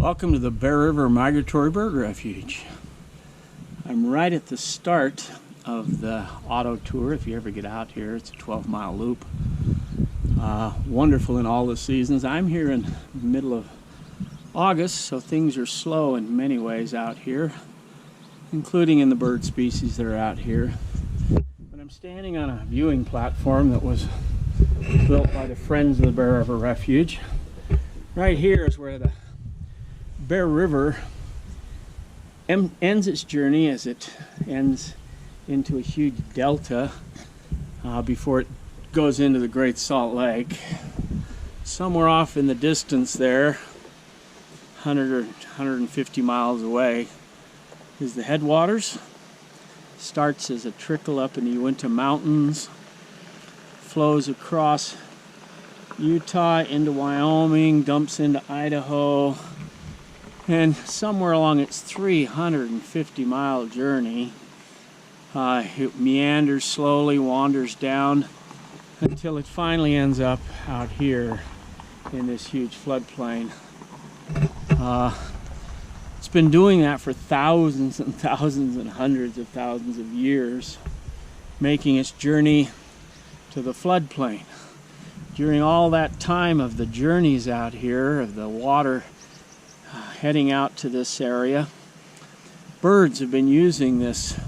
Welcome to the Bear River Migratory Bird Refuge. I'm right at the start of the auto tour. If you ever get out here, it's a 12-mile loop. Wonderful in all the seasons. I'm here in the middle of August, so things are slow in many ways out here, including in the bird species that are out here. But I'm standing on a viewing platform that was built by the Friends of the Bear River Refuge. Right here is where the Bear River ends its journey, as it ends into a huge delta before it goes into the Great Salt Lake. Somewhere off in the distance there, 100 or 150 miles away, is the headwaters. Starts as a trickle up in the Uinta Mountains, flows across Utah into Wyoming, dumps into Idaho, and somewhere along its 350-mile journey, it meanders slowly, wanders down, until it finally ends up out here in this huge floodplain. It's been doing that for thousands and thousands and hundreds of thousands of years, making its journey to the floodplain. During all that time of the journeys out here, of the water heading out to this area, birds have been using this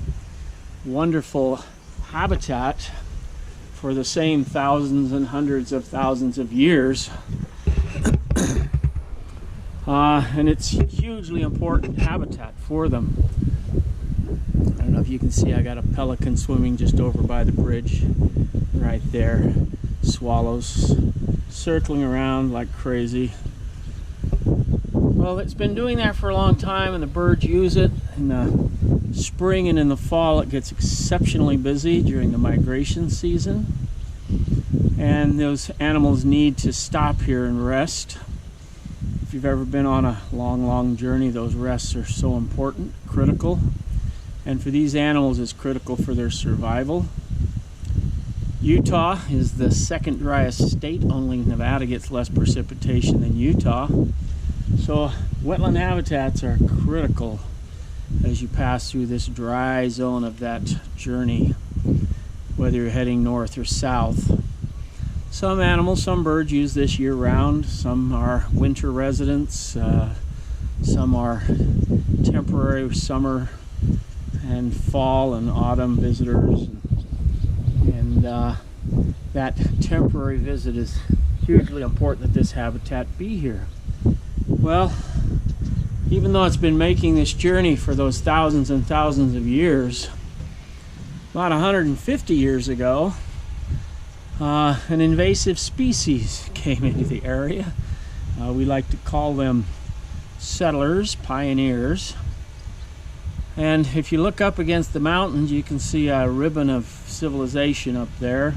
wonderful habitat for the same thousands and hundreds of thousands of years. And it's hugely important habitat for them. I don't know if you can see, I got a pelican swimming just over by the bridge right there. Swallows circling around like crazy. Well, it's been doing that for a long time, and the birds use it. In the spring and in the fall, it gets exceptionally busy during the migration season. And those animals need to stop here and rest. If you've ever been on a long journey, those rests are so important, critical. And for these animals, it's critical for their survival. Utah is the second driest state. Only Nevada gets less precipitation than Utah. So wetland habitats are critical as you pass through this dry zone of that journey, whether you're heading north or south. Some animals, some birds use this year-round. Some are winter residents. Some are temporary summer and fall and autumn visitors. And that temporary visit is hugely important that this habitat be here. Well, even though it's been making this journey for those thousands and thousands of years, about 150 years ago, an invasive species came into the area. We like to call them settlers, pioneers. And if you look up against the mountains, you can see a ribbon of civilization up there.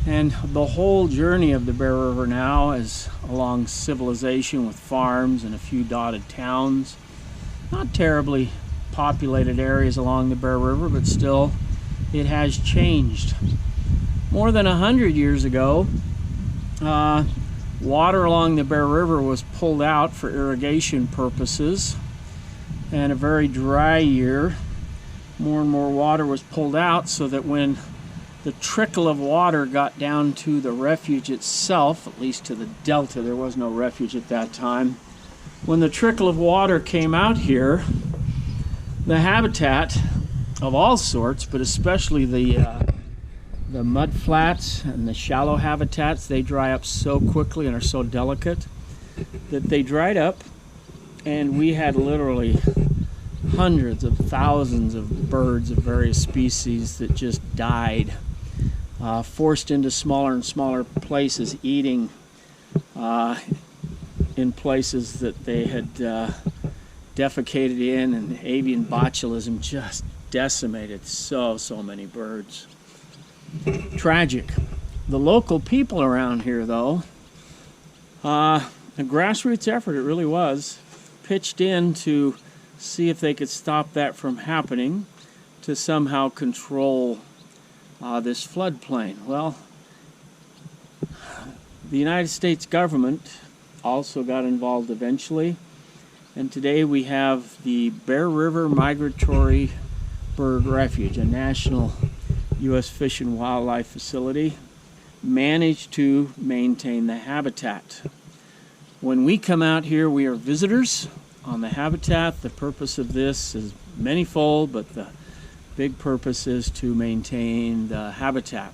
And the whole journey of the Bear River now is along civilization, with farms and a few dotted towns. Not terribly populated areas along the Bear River, but still it has changed. More than 100 years ago, water along the Bear River was pulled out for irrigation purposes. And a very dry year, more and more water was pulled out, so that when the trickle of water got down to the refuge itself, at least to the delta, there was no refuge at that time. When the trickle of water came out here, the habitat of all sorts, but especially the mud flats and the shallow habitats, they dry up so quickly and are so delicate that they dried up, and we had literally hundreds of thousands of birds of various species that just died, forced into smaller and smaller places, eating in places that they had defecated in, and avian botulism just decimated so many birds. Tragic. The local people around here, though, a grassroots effort, it really was, pitched in to see if they could stop that from happening, to somehow control this floodplain. Well, the United States government also got involved eventually. And today we have the Bear River Migratory Bird Refuge, a national U.S. Fish and Wildlife facility, managed to maintain the habitat. When we come out here, we are visitors on the habitat. The purpose of this is manyfold, but the big purpose is to maintain the habitat.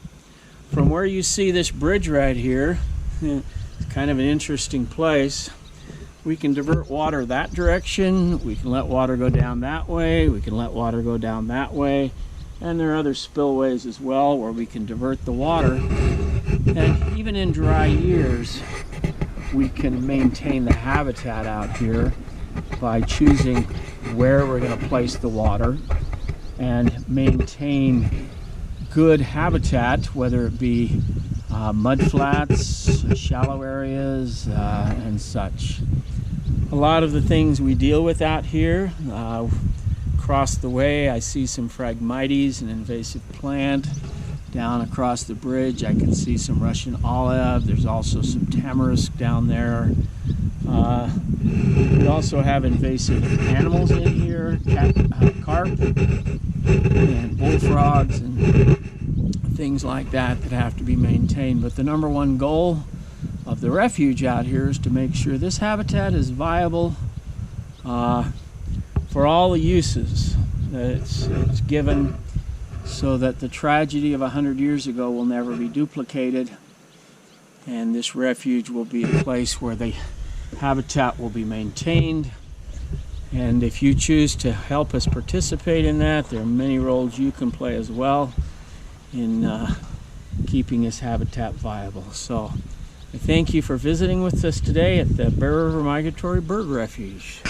From where you see this bridge right here, it's kind of an interesting place. We can divert water that direction, we can let water go down that way, we can let water go down that way, and there are other spillways as well where we can divert the water. And even in dry years, we can maintain the habitat out here by choosing where we're going to place the water and maintain good habitat, whether it be mud flats, shallow areas, and such. A lot of the things we deal with out here, across the way I see some Phragmites, an invasive plant. Down across the bridge I can see some Russian olive. There's also some tamarisk down there. We also have invasive animals in here, carp and bullfrogs and things like that that have to be maintained. But the number one goal of the refuge out here is to make sure this habitat is viable for all the uses that it's given, so that the tragedy of 100 years ago will never be duplicated, and this refuge will be a place where the habitat will be maintained. And if you choose to help us participate in that, there are many roles you can play as well in keeping this habitat viable. So I thank you for visiting with us today at the Bear River Migratory Bird Refuge.